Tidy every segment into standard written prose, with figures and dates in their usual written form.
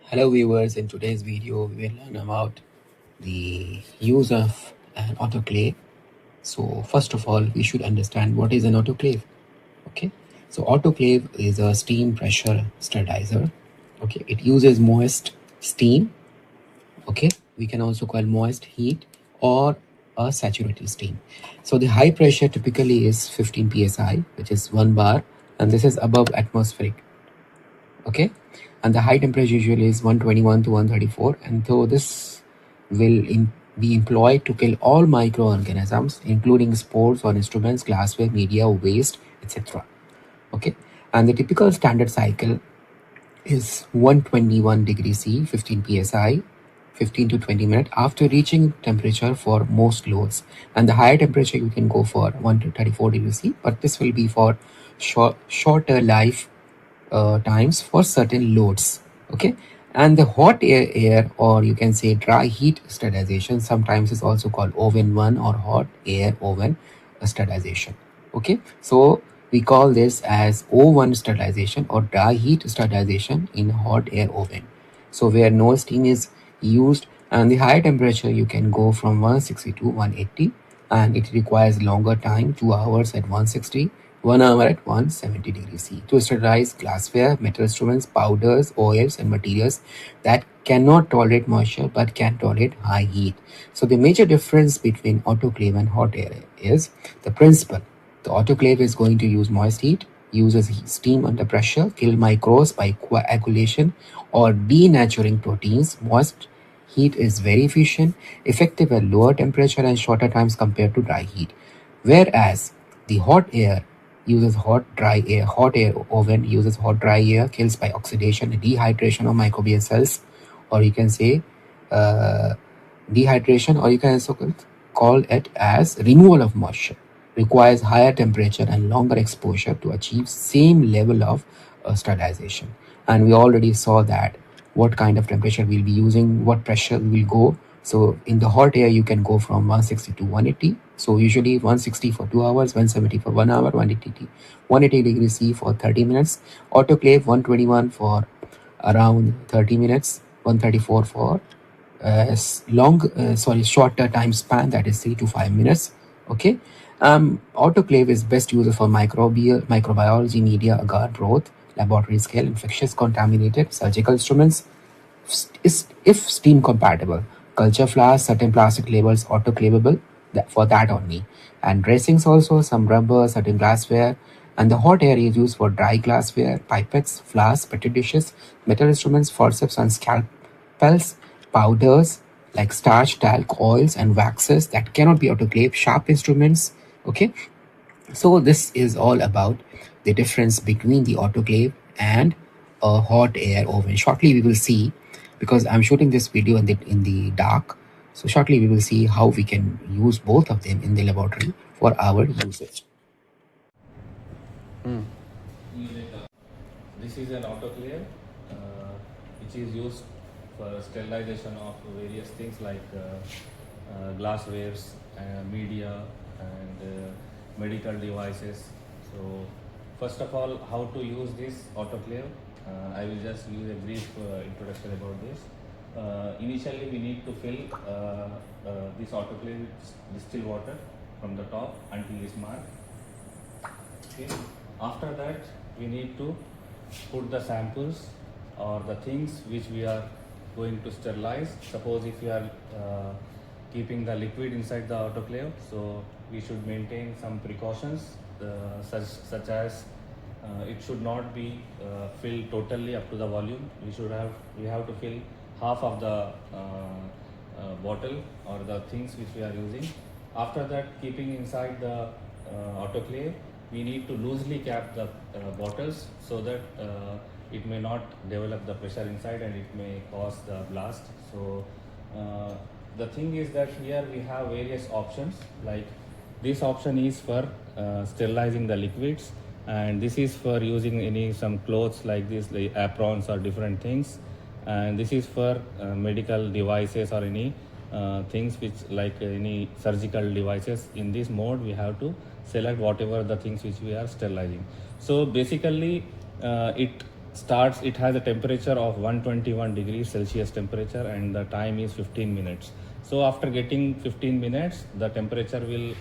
Hello viewers, in today's video we will learn about the use of an autoclave. So first of all we should understand what is an autoclave. Okay, so autoclave is a steam pressure sterilizer. Okay, it uses moist steam. Okay, we can also call moist heat or a saturated steam. So the high pressure typically is 15 psi, which is 1 bar, and this is above atmospheric. Okay, and the high temperature usually is 121 to 134, and so this will be employed to kill all microorganisms including spores or instruments, glassware, media, waste, etc. Okay, and the typical standard cycle is 121 degrees C, 15 psi, 15 to 20 minutes after reaching temperature for most loads. And the higher temperature you can go for 1 to 34 degrees C, but this will be for shorter life times for certain loads. Okay, and the hot air or you can say dry heat sterilization sometimes is also called oven 1 or hot air oven sterilization. Okay, so we call this as O1 sterilization or dry heat sterilization in hot air oven, so where no steam is used, and the higher temperature you can go from 160 to 180, and it requires longer time, 2 hours at 160, 1 hour at 170 degrees C to sterilize glassware, metal instruments, powders, oils, and materials that cannot tolerate moisture but can tolerate high heat. So the major difference between autoclave and hot air is the principle. The autoclave is going to use moist heat, uses steam under pressure, kill microbes by coagulation or denaturing proteins. Moist heat is very efficient, effective at lower temperature and shorter times compared to dry heat. Whereas the hot air uses hot air oven uses hot dry air, kills by oxidation and dehydration of microbial cells, or you can say uh, dehydration, or you can also call it as removal of moisture, requires higher temperature and longer exposure to achieve same level of sterilization. And we already saw that what kind of temperature we'll be using, what pressure we will go. So in the hot air, you can go from 160 to 180. So usually 160 for 2 hours, 170 for 1 hour, 180 degrees C for 30 minutes. Autoclave 121 for around 30 minutes, 134 for shorter time span, that is 3 to 5 minutes. Okay, autoclave is best used for microbiology, media, agar growth, laboratory scale, infectious, contaminated, surgical instruments, is if steam compatible. Culture flasks, certain plastic labels autoclavable for that only. And dressings also, some rubber, certain glassware. And the hot air is used for dry glassware, pipettes, flasks, petri dishes, metal instruments, forceps and scalpels, powders like starch, talc, oils, and waxes that cannot be autoclaved, sharp instruments. Okay, so this is all about the difference between the autoclave and a hot air oven. Shortly we will see, because I'm shooting this video in the dark, so shortly we will see how we can use both of them in the laboratory for our usage. This is an autoclave which is used for sterilization of various things like glasswares, media, and medical devices. So, first of all, how to use this autoclave? I will just use a brief introduction about this. Initially, we need to fill this autoclave with distilled water from the top until this mark. Okay. After that, we need to put the samples or the things which we are going to sterilize. Suppose if you are keeping the liquid inside the autoclave, so we should maintain some precautions such as it should not be filled totally up to the volume. We have to fill half of the bottle or the things which we are using. After that, keeping inside the autoclave, we need to loosely cap the bottles so that it may not develop the pressure inside and it may cause the blast. So the thing is that here we have various options, like this option is for sterilizing the liquids, and this is for using some clothes like this, like aprons or different things, and this is for medical devices or any things which like any surgical devices. In this mode we have to select whatever the things which we are sterilizing. So basically it starts, it has a temperature of 121 degrees Celsius temperature, and the time is 15 minutes. So after getting 15 minutes, the temperature will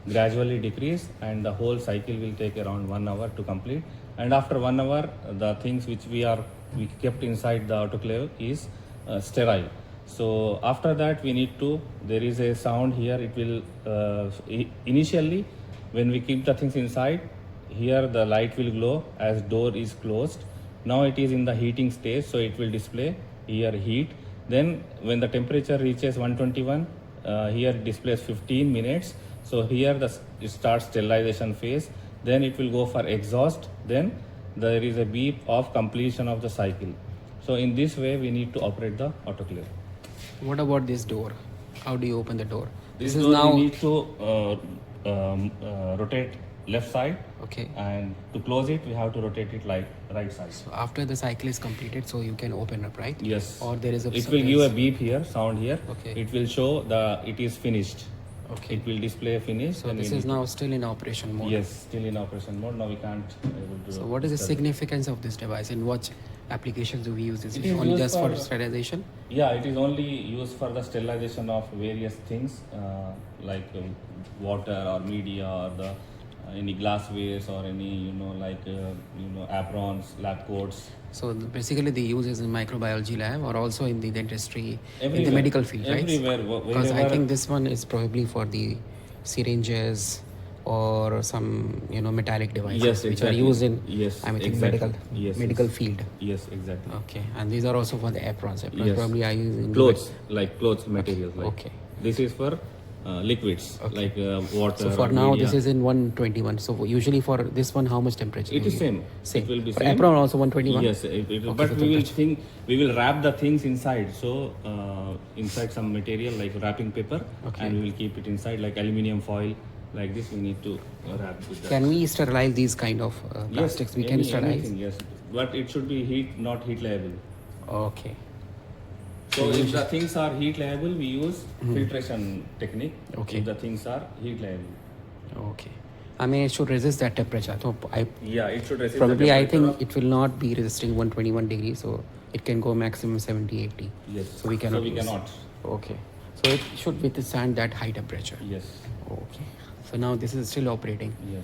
gradually decrease, and the whole cycle will take around 1 hour to complete. And after 1 hour, the things which we kept inside the autoclave is sterile. So after that, we need to, there is a sound here. It will initially, when we keep the things inside, here the light will glow as door is closed. Now it is in the heating stage, so it will display here heat. Then when the temperature reaches 121, here it displays 15 minutes. So here it starts sterilization phase. Then it will go for exhaust. Then there is a beep of completion of the cycle. So in this way, we need to operate the autoclave. What about this door? How do you open the door? This is door now we need to rotate left side, okay. and to close it, we have to rotate it like right side. So after the cycle is completed, so you can open up, right? Yes. Or there is a. It will give a beep here, sound here. Okay. It will show it is finished. Okay. It will display finish. So this is now still in operation mode. Yes, still in operation mode. Now we can't able to. So what is the significance of this device? In what applications do we use this? It is only used just for for sterilization? Yeah, it is only used for the sterilization of various things like water or media or the any glasswares or any aprons, lab coats. So basically the use is in microbiology lab or also in the dentistry, Everywhere. in the medical field, right? Everywhere. Because I think this one is probably for the syringes or some Yes, metallic devices exactly. which are used in Exactly. medical field. Yes, exactly. Okay, and these are also for the aprons. Aprons Yes. probably are used in Clothes, like clothes materials. Like Okay. This is for liquids, like water. So for or now, media. this is in 121. So usually for this one, how much temperature? It is same. Same. It will be For same. apron also 121. Yes, but so we will wrap the things inside. So inside some material like wrapping paper, Okay. and we will keep it inside like aluminium foil. Like this, we need to wrap with that. Can we sterilize these kind of plastics? Yes, We can sterilize. anything, yes, but it should be not heat liable. Okay. So if the things are heat liable, we use filtration technique. Okay. If the things are heat liable. Okay. I mean, it should resist that temperature. So Yeah, it should resist. probably the I temperature think it will not be resisting 121 degrees. So it can go maximum 70, 80. Yes. So we cannot. So we use. cannot. Okay. So it should withstand that high temperature. Yes. Okay. So now this is still operating. Yes.